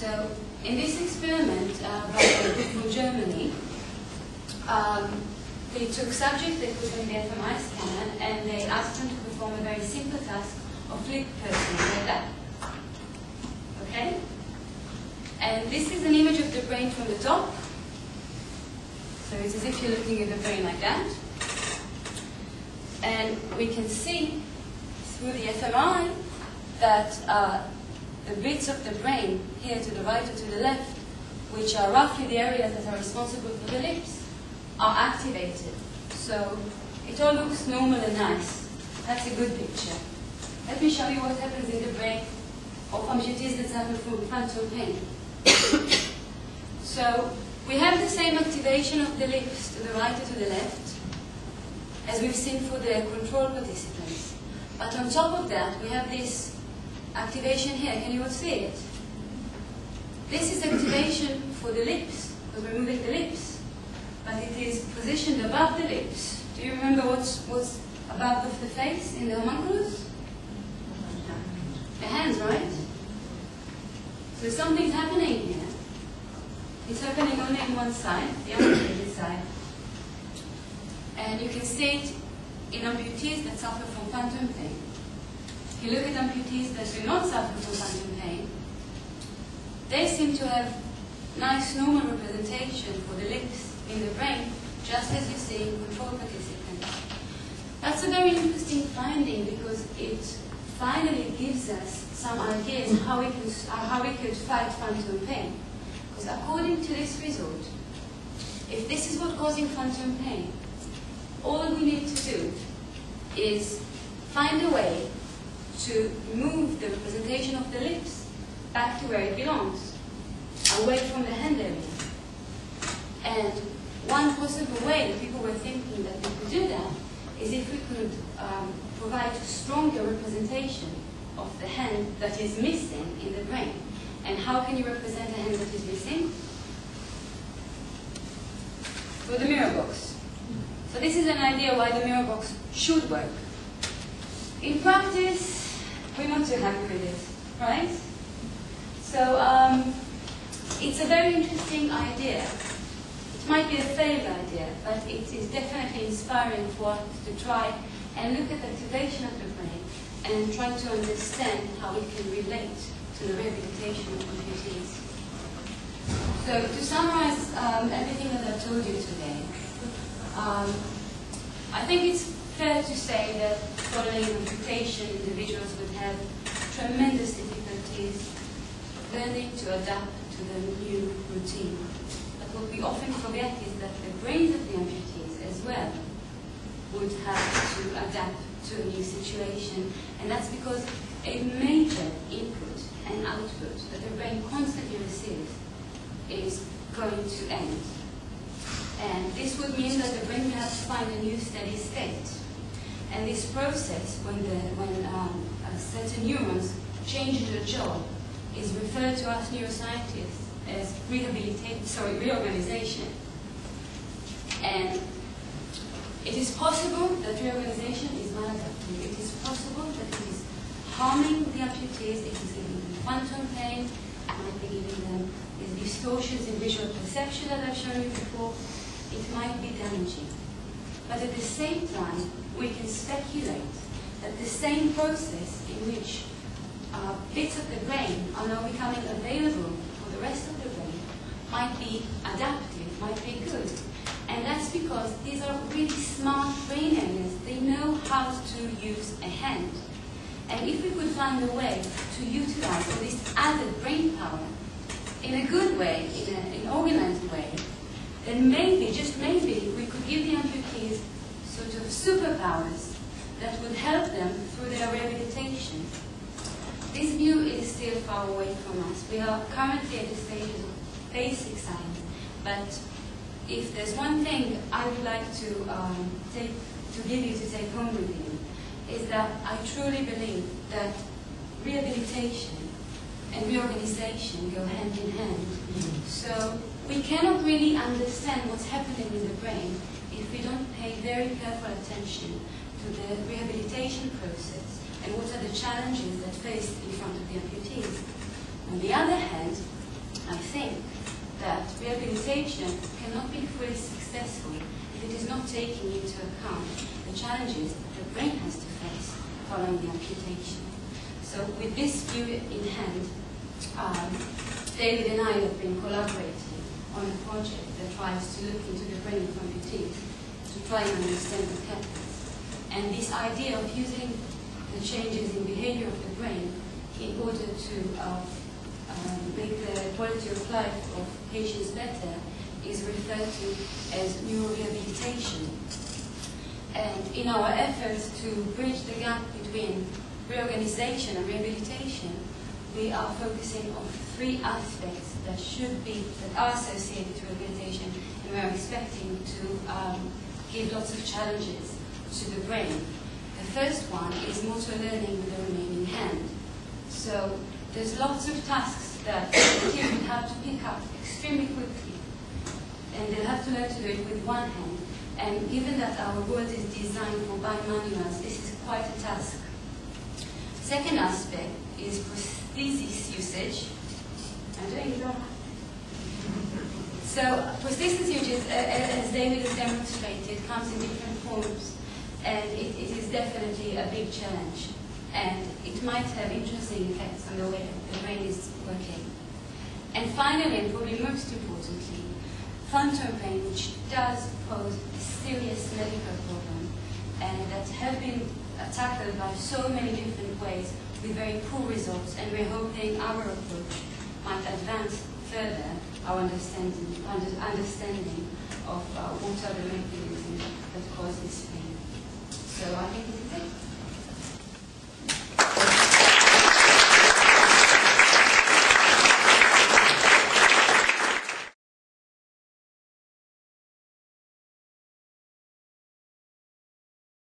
So in this experiment from Germany, they took subjects, they put them in the FMRI scanner, and they asked them to perform a very simple task of flip person like that. Okay? And this is an image of the brain from the top. So it's as if you're looking at the brain like that. And we can see through the fMRI that the bits of the brain here to the right or to the left, which are roughly the areas that are responsible for the lips, are activated. So it all looks normal and nice. That's a good picture. Let me show you what happens in the brain of amputees that suffer from phantom pain. So we have the same activation of the lips to the right or to the left as we've seen for the control participants. But on top of that, we have this activation here. Can you all see it? This is activation for the lips, because we're moving the lips. But it is positioned above the lips. Do you remember what's above of the face in the homunculus? The hands, right? So something's happening here. It's happening only on one side, the amputated side. And you can see it in amputees that suffer from phantom pain. If you look at amputees that do not suffer from phantom pain, they seem to have nice normal representation for the lips in the brain, just as you see in control participants. That's a very interesting finding because it finally gives us some ideas how we could fight phantom pain. Because according to this result, if this is what's causing phantom pain, all we need to do is find a way to move the representation of the lips back to where it belongs, away from the hand area. And one possible way that people were thinking that we could do that is if we could provide stronger representation of the hand that is missing in the brain. And how can you represent a hand that is missing? Through the mirror box. So this is an idea why the mirror box should work. In practice, we're not too happy with it, right? So it's a very interesting idea. It might be a failed idea, but it is definitely inspiring for us to try and look at the activation of the brain and try to understand how it can relate to the rehabilitation of amputees. So to summarize everything that I've told you today, I think it's fair to say that following amputation, individuals would have tremendous difficulties learning to adapt to the new routine. But what we often forget is that the brains of the amputees as well would have to adapt to a new situation, and that's because a major input and output that the brain constantly receives is going to end. And this would mean that the brain will have to find a new steady state. And this process, when certain neurons change their job, is referred to us neuroscientists as reorganization. And it is possible that reorganization is maladaptive. It is possible that it is harming the amputees, it is giving them phantom pain, it might be giving them these distortions in visual perception that I've shown you before. It might be damaging. But at the same time, we can speculate that the same process in which bits of the brain are now becoming available for the rest of the brain might be adaptive, might be good. And that's because these are really smart brain areas. They know how to use a hand. And if we could find a way to utilize all this added brain power in a good way, in an organized way, then maybe, just maybe, we could give the amputees sort of superpowers that would help them through their rehabilitation. This view is still far away from us. We are currently at the stages of basic science, but if there's one thing I would like to give you to take home with you, is that I truly believe that rehabilitation and reorganization go hand in hand. So we cannot really understand what's happening in the brain if we don't pay very careful attention to the rehabilitation process and what are the challenges that face in front of the amputees. On the other hand, I think that rehabilitation cannot be fully successful if it is not taking into account the challenges that the brain has to face following the amputation. So with this view in hand, David and I have been collaborating on a project that tries to look into the brain of amputees to try and understand what happens. And this idea of using the changes in behavior of the brain in order to make the quality of life of patients better is referred to as neurorehabilitation. And in our efforts to bridge the gap between reorganization and rehabilitation, we are focusing on 3 aspects that are associated to rehabilitation, and we are expecting to give lots of challenges to the brain. The first one is motor learning with the remaining hand. So there's lots of tasks that the kids will have to pick up extremely quickly, and they'll have to learn to do it with one hand. And given that our world is designed for bimanuals, this is quite a task. Second aspect is prosthesis usage. I'm doing it. So prosthesis usage, as David has demonstrated, comes in different forms, and it is definitely a big challenge. And it might have interesting effects on the way the brain is working. And finally, and probably most importantly, phantom pain, which does pose a serious medical problem, and that have been tackled by so many different ways with very poor results, and we're hoping our approach might advance further our understanding of what are the mechanisms that cause this pain. So I think this is it.